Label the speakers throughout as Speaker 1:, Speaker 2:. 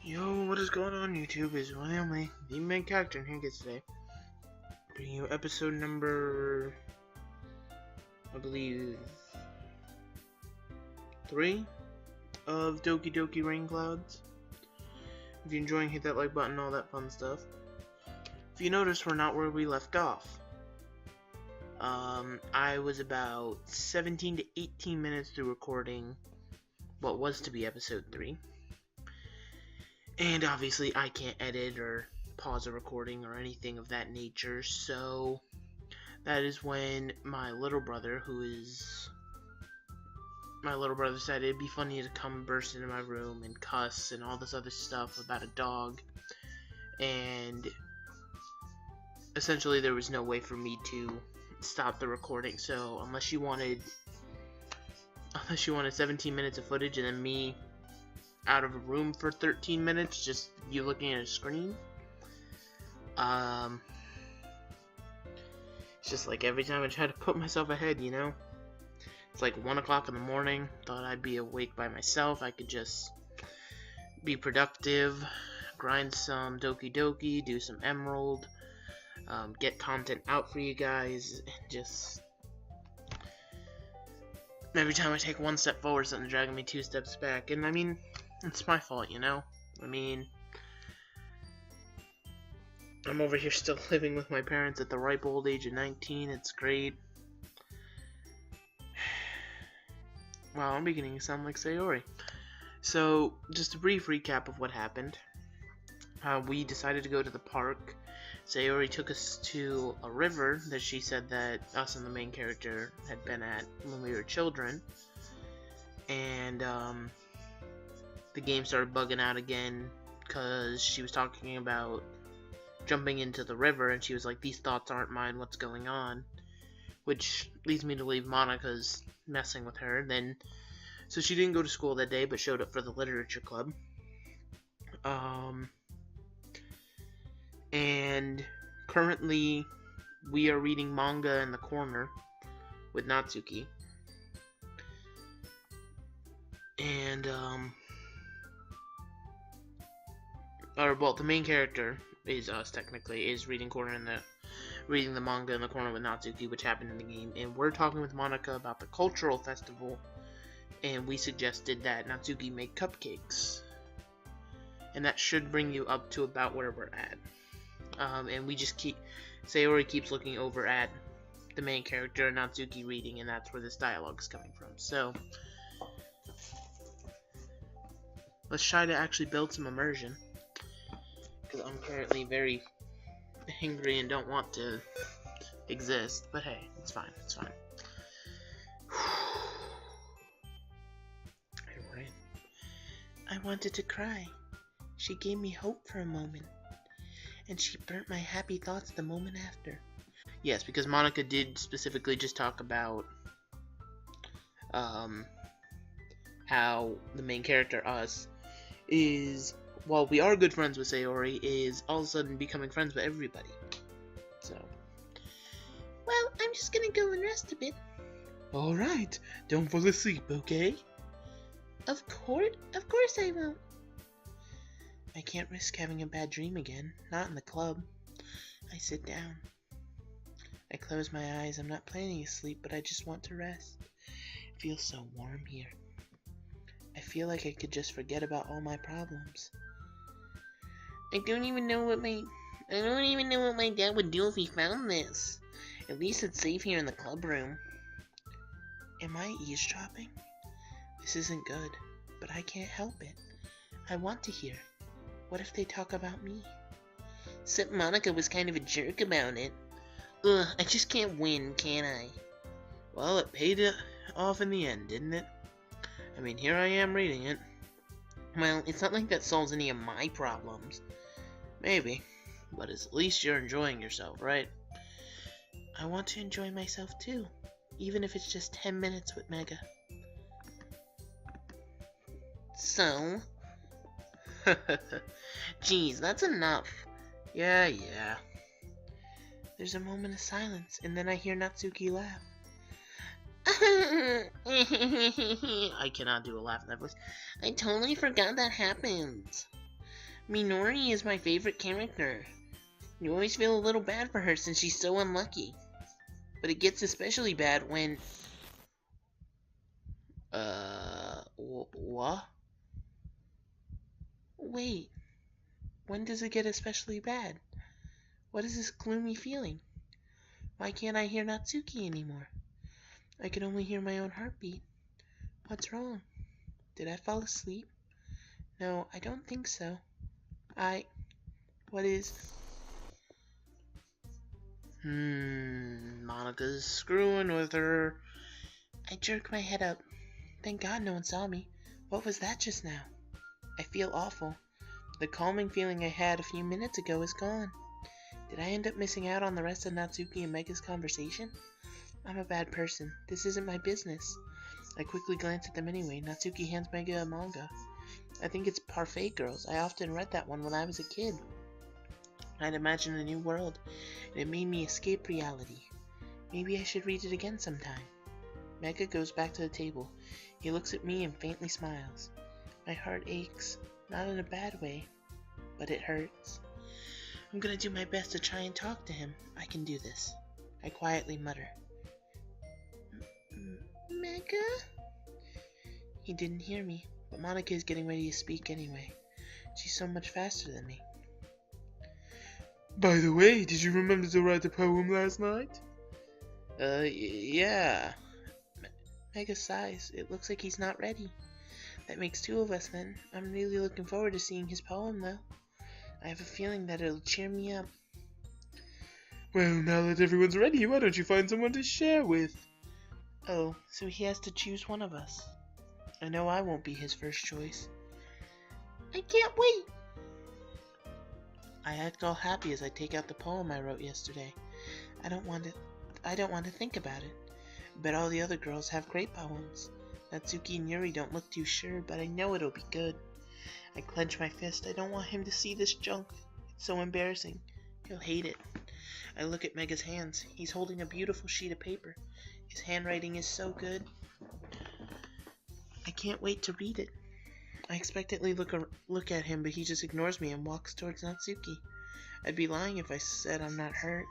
Speaker 1: Yo, what is going on YouTube? Is one only the main character in here gets today. Bringing you episode number, I believe, 3 of Doki Doki Rainclouds. If you're enjoying, hit that like button, all that fun stuff. If you notice, we're not where we left off. I was about 17 to 18 minutes through recording what was to be episode 3. And obviously I can't edit or pause a recording or anything of that nature, so that is when my little brother decided it'd be funny to come burst into my room and cuss and all this other stuff about a dog, and essentially there was no way for me to stop the recording. So unless you wanted 17 minutes of footage and then me out of a room for 13 minutes, just you looking at a screen. It's just like every time I try to put myself ahead, you know? It's like 1 o'clock in the morning, thought I'd be awake by myself, I could just be productive, grind some Doki Doki, do some Emerald, get content out for you guys, and just every time I take 1 step forward, something's dragging me 2 steps back, and I mean, it's my fault, you know? I mean, I'm over here still living with my parents at the ripe old age of 19. It's great. Wow, I'm beginning to sound like Sayori. So, just a brief recap of what happened. We decided to go to the park. Sayori took us to a river that she said that us and the main character had been at when we were children. And, the game started bugging out again because she was talking about jumping into the river, and she was like, these thoughts aren't mine, what's going on? Which leads me to believe Monica's messing with her. Then, so she didn't go to school that day, but showed up for the literature club. And currently we are reading manga in the corner with Natsuki. And, the main character is us, technically, is reading the manga in the corner with Natsuki, which happened in the game, and we're talking with Monica about the cultural festival, and we suggested that Natsuki make cupcakes, and that should bring you up to about where we're at. And we just Sayori keeps looking over at the main character and Natsuki reading, and that's where this dialogue is coming from. So let's try to actually build some immersion, because I'm currently very angry and don't want to exist, but hey, it's fine, it's fine. I wanted to cry. She gave me hope for a moment, and she burnt my happy thoughts the moment after. Yes, because Monica did specifically just talk about how the main character, us, is, while we are good friends with Sayori, is all of a sudden becoming friends with everybody. So, well, I'm just gonna go and rest a bit. Alright, don't fall asleep, okay? Of course I won't. I can't risk having a bad dream again, not in the club. I sit down. I close my eyes. I'm not planning to sleep, but I just want to rest. It feels so warm here. I feel like I could just forget about all my problems. I don't even know what my dad would do if he found this. At least it's safe here in the club room. Am I eavesdropping? This isn't good, but I can't help it. I want to hear. What if they talk about me? Except Monica was kind of a jerk about it. Ugh, I just can't win, can I? Well, it paid off in the end, didn't it? I mean, here I am reading it. Well, it's not like that solves any of my problems. Maybe, but at least you're enjoying yourself, right? I want to enjoy myself too, even if it's just 10 minutes with Mega. So? Geez, that's enough. Yeah. There's a moment of silence, and then I hear Natsuki laugh. I cannot do a laugh in that voice. I totally forgot that happened. Minori is my favorite character. You always feel a little bad for her since she's so unlucky. But it gets especially bad when... What? Wait, when does it get especially bad? What is this gloomy feeling? Why can't I hear Natsuki anymore? I can only hear my own heartbeat. What's wrong? Did I fall asleep? No, I don't think so. What is... Monika's screwing with her. I jerk my head up. Thank God no one saw me. What was that just now? I feel awful. The calming feeling I had a few minutes ago is gone. Did I end up missing out on the rest of Natsuki and Mega's conversation? I'm a bad person. This isn't my business. I quickly glance at them anyway. Natsuki hands Mega a manga. I think it's Parfait Girls. I often read that one when I was a kid. I'd imagined a new world, and it made me escape reality. Maybe I should read it again sometime. Mega goes back to the table. He looks at me and faintly smiles. My heart aches. Not in a bad way, but it hurts. I'm gonna do my best to try and talk to him. I can do this. I quietly mutter. Mega? He didn't hear me, but Monika is getting ready to speak anyway. She's so much faster than me. By the way, did you remember to write a poem last night? Yeah. Mega sighs. It looks like he's not ready. That makes two of us then. I'm really looking forward to seeing his poem though. I have a feeling that it'll cheer me up. Well, now that everyone's ready, why don't you find someone to share with? Oh, so he has to choose one of us. I know I won't be his first choice. I can't wait! I act all happy as I take out the poem I wrote yesterday. I don't want to think about it. Bet all the other girls have great poems. Natsuki and Yuri don't look too sure, but I know it'll be good. I clench my fist. I don't want him to see this junk. It's so embarrassing. He'll hate it. I look at Mega's hands. He's holding a beautiful sheet of paper. His handwriting is so good. I can't wait to read it. I expectantly look at him, but he just ignores me and walks towards Natsuki. I'd be lying if I said I'm not hurt.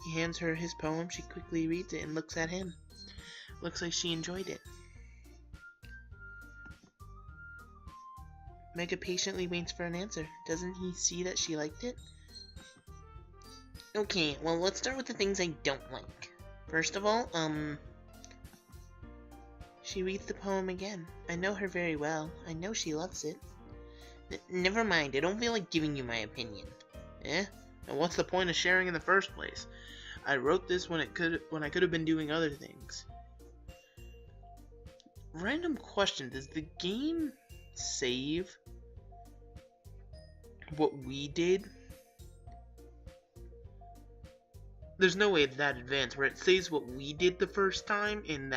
Speaker 1: He hands her his poem. She quickly reads it and looks at him. Looks like she enjoyed it. Mega patiently waits for an answer. Doesn't he see that she liked it? Okay, well, let's start with the things I don't like. First of all, she reads the poem again. I know her very well. I know she loves it. Never mind, I don't feel like giving you my opinion. Eh? And what's the point of sharing in the first place? I wrote this when I could have been doing other things. Random question, does the game save what we did? There's no way it's that advanced where it saves what we did the first time and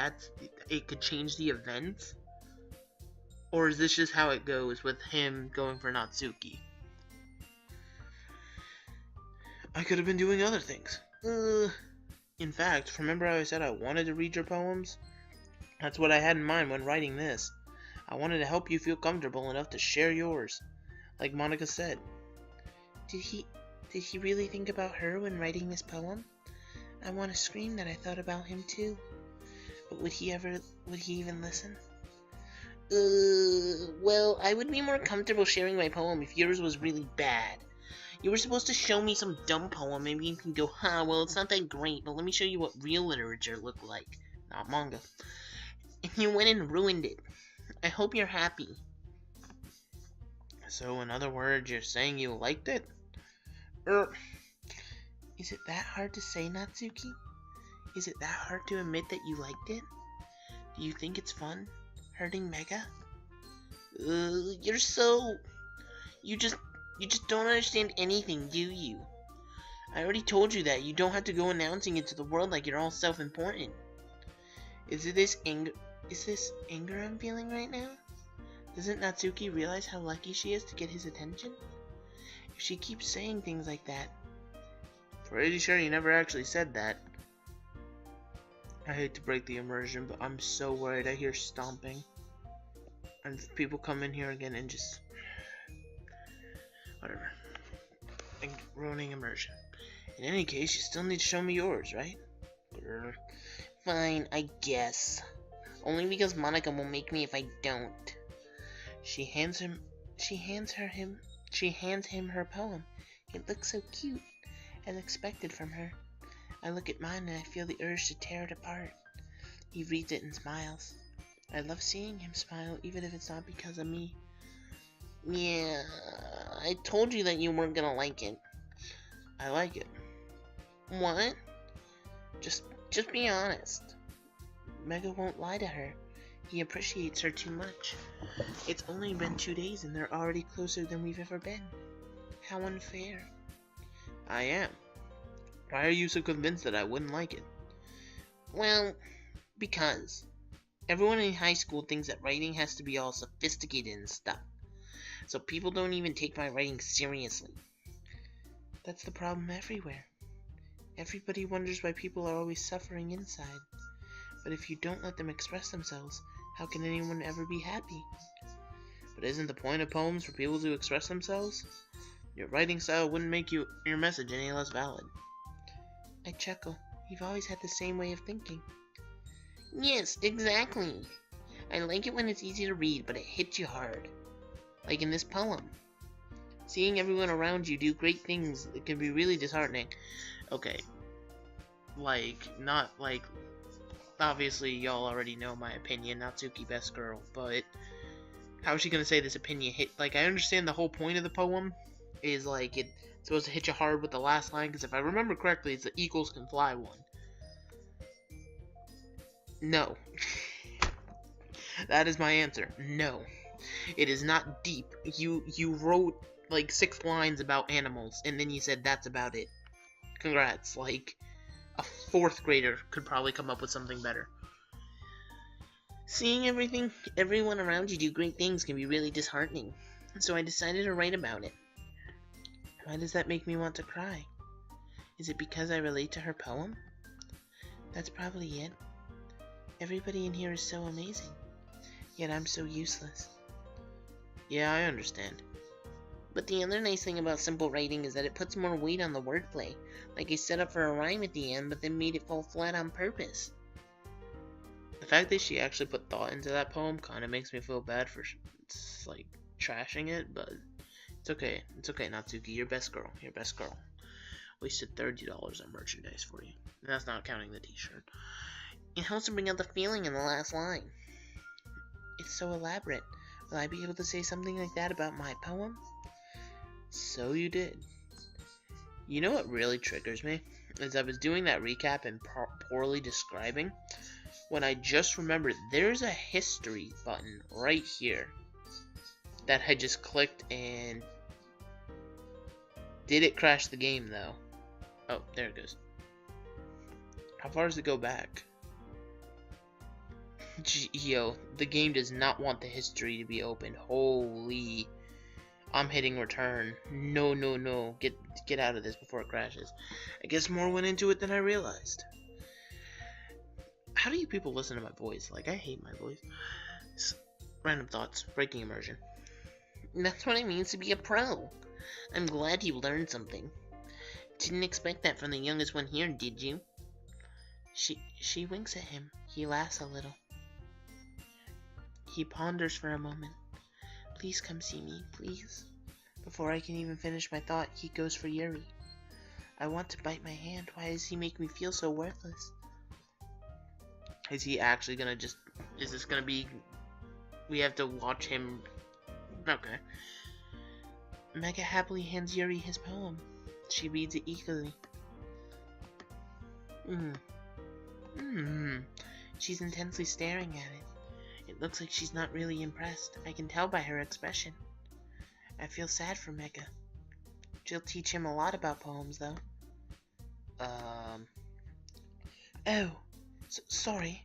Speaker 1: it could change the events? Or is this just how it goes with him going for Natsuki? I could have been doing other things. In fact, remember how I said I wanted to read your poems? That's what I had in mind when writing this. I wanted to help you feel comfortable enough to share yours. Like Monika said. Did he really think about her when writing this poem? I want to scream that I thought about him too. But would he even listen? Well, I would be more comfortable sharing my poem if yours was really bad. You were supposed to show me some dumb poem, maybe you can go, well, it's not that great, but let me show you what real literature looked like. Not manga. And you went and ruined it. I hope you're happy. So, in other words, you're saying you liked it? Is it that hard to say, Natsuki? Is it that hard to admit that you liked it? Do you think it's fun, hurting Mega? You're so... You just don't understand anything, do you? I already told you that. You don't have to go announcing it to the world like you're all self-important. Is this anger I'm feeling right now? Doesn't Natsuki realize how lucky she is to get his attention? If she keeps saying things like that... Pretty sure you never actually said that. I hate to break the immersion, but I'm so worried. I hear stomping. And people come in here again and just... Whatever. Ruining immersion. In any case, you still need to show me yours, right? Fine, I guess. Only because Monica will make me if I don't. She hands him her poem. It looks so cute, as expected from her. I look at mine and I feel the urge to tear it apart. He reads it and smiles. I love seeing him smile, even if it's not because of me. Yeah, I told you that you weren't gonna like it. I like it. What? Just be honest. Mega won't lie to her. He appreciates her too much. It's only been 2 days and they're already closer than we've ever been. How unfair. I am. Why are you so convinced that I wouldn't like it? Well, because everyone in high school thinks that writing has to be all sophisticated and stuff. So people don't even take my writing seriously. That's the problem everywhere. Everybody wonders why people are always suffering inside. But if you don't let them express themselves, how can anyone ever be happy? But isn't the point of poems for people to express themselves? Your writing style wouldn't make your message any less valid. I chuckle. You've always had the same way of thinking. Yes, exactly. I like it when it's easy to read, but it hits you hard. Like in this poem. Seeing everyone around you do great things, it can be really disheartening. Okay. Obviously y'all already know my opinion, Natsuki best girl, but how is she gonna say this opinion hit? Like, I understand the whole point of the poem is, like, it's supposed to hit you hard with the last line, because if I remember correctly, it's the eagles can fly one. No. That is my answer. No. It is not deep. You wrote, like, 6 lines about animals, and then you said that's about it. Congrats. Like, a 4th grader could probably come up with something better. Seeing everyone around you do great things can be really disheartening. So I decided to write about it. Why does that make me want to cry? Is it because I relate to her poem? That's probably it. Everybody in here is so amazing. Yet I'm so useless. Yeah, I understand. But the other nice thing about simple writing is that it puts more weight on the wordplay. Like I set up for a rhyme at the end, but then made it fall flat on purpose. The fact that she actually put thought into that poem kind of makes me feel bad for, like, trashing it, but it's okay. It's okay, Natsuki. You're best girl. You're best girl. Wasted $30 on merchandise for you. And that's not counting the t-shirt. It helps to bring out the feeling in the last line. It's so elaborate. Will I be able to say something like that about my poem? So you did. You know what really triggers me? Is I was doing that recap and poorly describing, when I just remembered there's a history button right here that I just clicked, and did it crash the game though? Oh, there it goes. How far does it go back? Yo, the game does not want the history to be open. Holy. I'm hitting return. No, no, no. Get out of this before it crashes. I guess more went into it than I realized. How do you people listen to my voice? Like, I hate my voice. Random thoughts. Breaking immersion. That's what it means to be a pro. I'm glad you learned something. Didn't expect that from the youngest one here, did you? She winks at him. He laughs a little. He ponders for a moment. Please come see me, please. Before I can even finish my thought, he goes for Yuri. I want to bite my hand. Why does he make me feel so worthless? Is he actually gonna just... Is this gonna be... We have to watch him... Okay. Mega happily hands Yuri his poem. She reads it eagerly. She's intensely staring at it. It looks like she's not really impressed. I can tell by her expression. I feel sad for Mega. She'll teach him a lot about poems, though. Oh, sorry.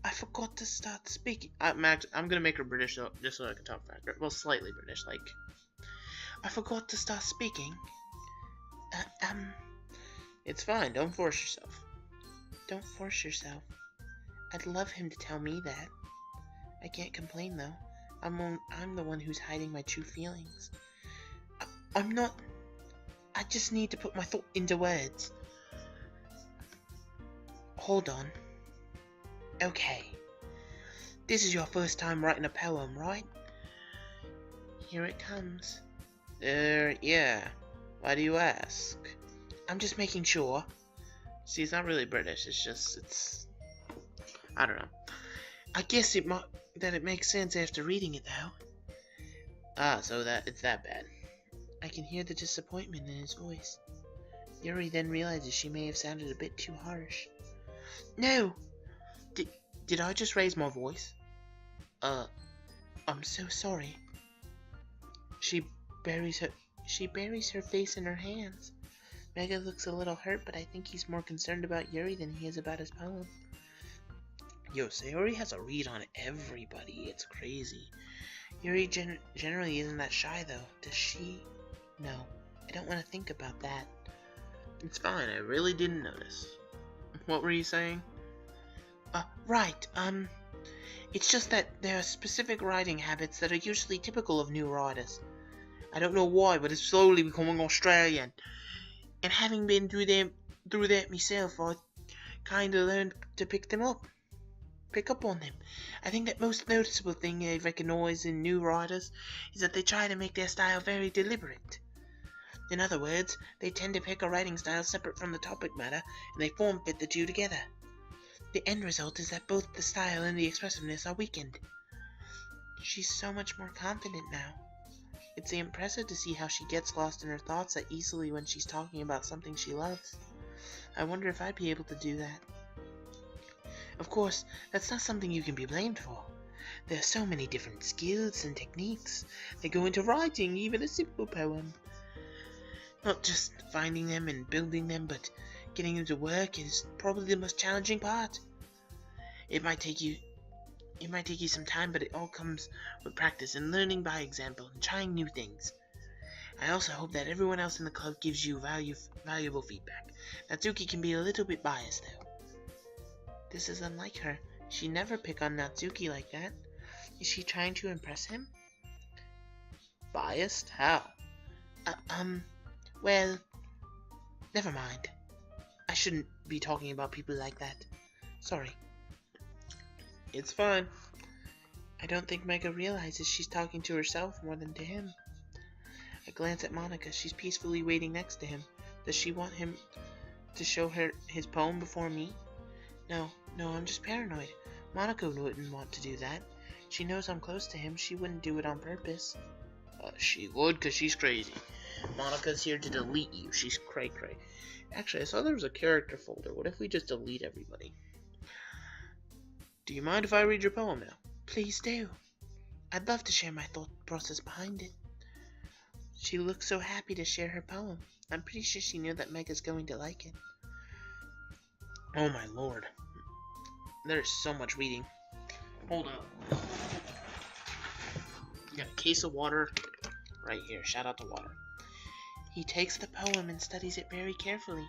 Speaker 1: I forgot to start speaking. Max, I'm gonna make her British just so I can talk back. Well, slightly British, like. I forgot to start speaking. It's fine. Don't force yourself. Don't force yourself. I'd love him to tell me that. I can't complain, though. I'm the one who's hiding my true feelings. I'm not... I just need to put my thought into words. Hold on. Okay. This is your first time writing a poem, right? Here it comes. Yeah. Why do you ask? I'm just making sure. See, it's not really British, it's... I don't know. I guess it makes sense after reading it, though. Ah, so it's that bad. I can hear the disappointment in his voice. Yuri then realizes she may have sounded a bit too harsh. No! Did I just raise my voice? I'm so sorry. She buries her face in her hands. Mega looks a little hurt, but I think he's more concerned about Yuri than he is about his poem. Yo, Sayori has a read on everybody. It's crazy. Yuri generally isn't that shy, though. Does she? No, I don't want to think about that. It's fine. I really didn't notice. What were you saying? Right. It's just that there are specific writing habits that are usually typical of new writers. I don't know why, but it's slowly becoming Australian. And having been through that myself, I kinda learned to pick up on them. I think that most noticeable thing I recognize in new writers is that they try to make their style very deliberate. In other words, they tend to pick a writing style separate from the topic matter, and they form fit the two together. The end result is that both the style and the expressiveness are weakened. She's so much more confident now. It's impressive to see how she gets lost in her thoughts that easily when she's talking about something she loves. I wonder if I'd be able to do that. Of course, that's not something you can be blamed for. There are so many different skills and techniques that go into writing even a simple poem. Not just finding them and building them, but getting them to work is probably the most challenging part. It might take you some time, but it all comes with practice and learning by example and trying new things. I also hope that everyone else in the club gives you valuable feedback. Natsuki can be a little bit biased, though. This is unlike her. She'd never pick on Natsuki like that. Is she trying to impress him? Biased? How? Well, never mind. I shouldn't be talking about people like that. Sorry. It's fine. I don't think Mega realizes she's talking to herself more than to him. I glance at Monica. She's peacefully waiting next to him. Does she want him to show her his poem before me? No, I'm just paranoid. Monica wouldn't want to do that. She knows I'm close to him. She wouldn't do it on purpose. She would, 'cause she's crazy. Monica's here to delete you. She's cray-cray. Actually, I saw there was a character folder. What if we just delete everybody? Do you mind if I read your poem now? Please do. I'd love to share my thought process behind it. She looks so happy to share her poem. I'm pretty sure she knew that Mega's going to like it. Oh my lord. There's so much reading. Hold up. Got a case of water right here. Shout out to water. He takes the poem and studies it very carefully.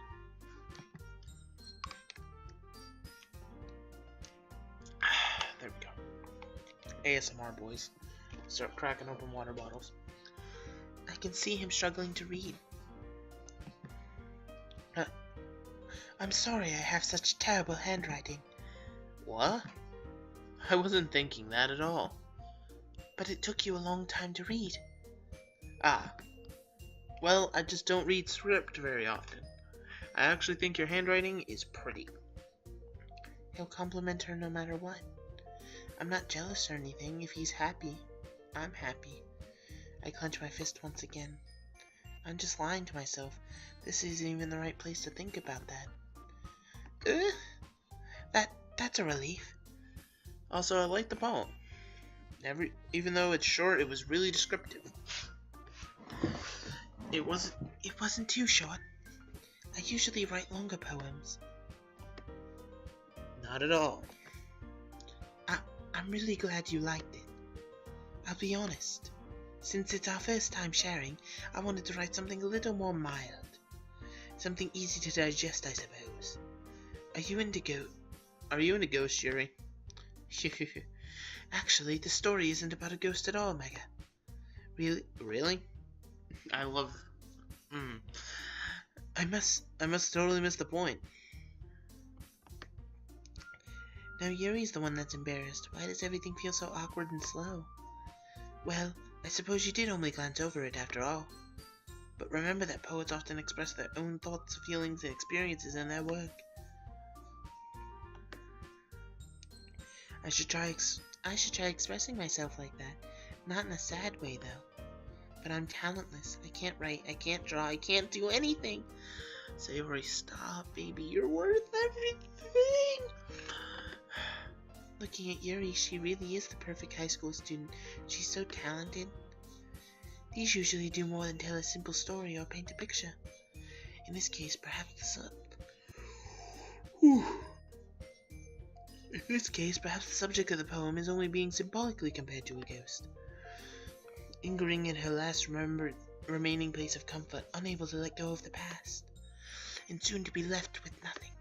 Speaker 1: There we go. ASMR, boys. Start cracking open water bottles. I can see him struggling to read. I'm sorry I have such terrible handwriting. What? I wasn't thinking that at all. But it took you a long time to read. Ah. Well, I just don't read script very often. I actually think your handwriting is pretty. He'll compliment her no matter what. I'm not jealous or anything. If he's happy, I'm happy. I clench my fist once again. I'm just lying to myself. This isn't even the right place to think about that. That's a relief. Also, I like the poem. Even though it's short, it was really descriptive. It wasn't too short. I usually write longer poems. Not at all. I'm really glad you liked it. I'll be honest. Since it's our first time sharing, I wanted to write something a little more mild. Something easy to digest, I suppose. Are you into ghosts, Yuri? Actually, the story isn't about a ghost at all, Mega. Really? I love... I must totally miss the point. Now Yuri's the one that's embarrassed. Why does everything feel so awkward and slow? Well, I suppose you did only glance over it after all. But remember that poets often express their own thoughts, feelings, and experiences in their work. I should try expressing myself like that. Not in a sad way, though. But I'm talentless. I can't write, I can't draw, I can't do anything. Sayori, stop, baby. You're worth everything. Looking at Yuri, she really is the perfect high school student. She's so talented. These usually do more than tell a simple story or paint a picture. In this case, perhaps the subject of the poem is only being symbolically compared to a ghost. Lingering in her last remaining place of comfort, unable to let go of the past, and soon to be left with nothing.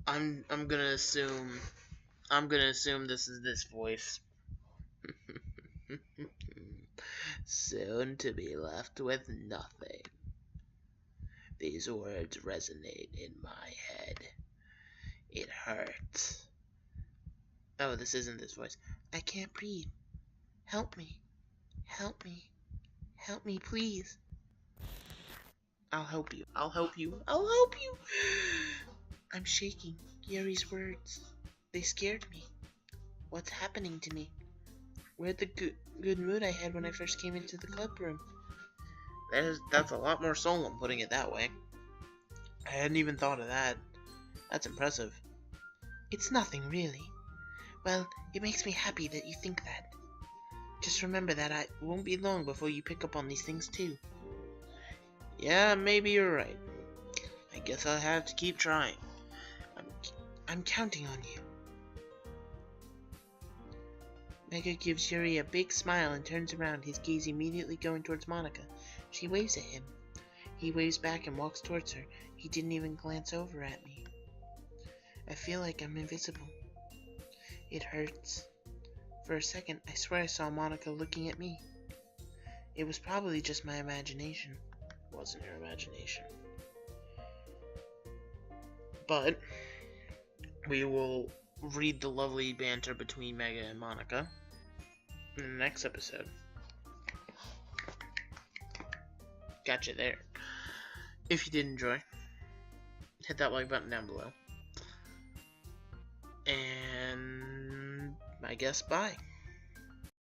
Speaker 1: I'm gonna assume this is this voice. Soon to be left with nothing. These words resonate in my head. It hurts. Oh, this isn't this voice. I can't breathe. Help me. Help me. Help me, please. I'll help you. I'll help you. I'll help you. I'm shaking. Yuri's words. They scared me. What's happening to me? Where'd the good mood I had when I first came into the club room? That's a lot more solemn, putting it that way. I hadn't even thought of that. That's impressive. It's nothing, really. Well, it makes me happy that you think that. Just remember that it won't be long before you pick up on these things too. Yeah, maybe you're right. I guess I'll have to keep trying. I'm counting on you. Mega gives Yuri a big smile and turns around, his gaze immediately going towards Monika. She waves at him. He waves back and walks towards her. He didn't even glance over at me. I feel like I'm invisible. It hurts. For a second, I swear I saw Monika looking at me. It was probably just my imagination. It wasn't her imagination. But we will read the lovely banter between Mega and Monika in the next episode. Gotcha there. If you did enjoy, hit that like button down below. And I guess bye.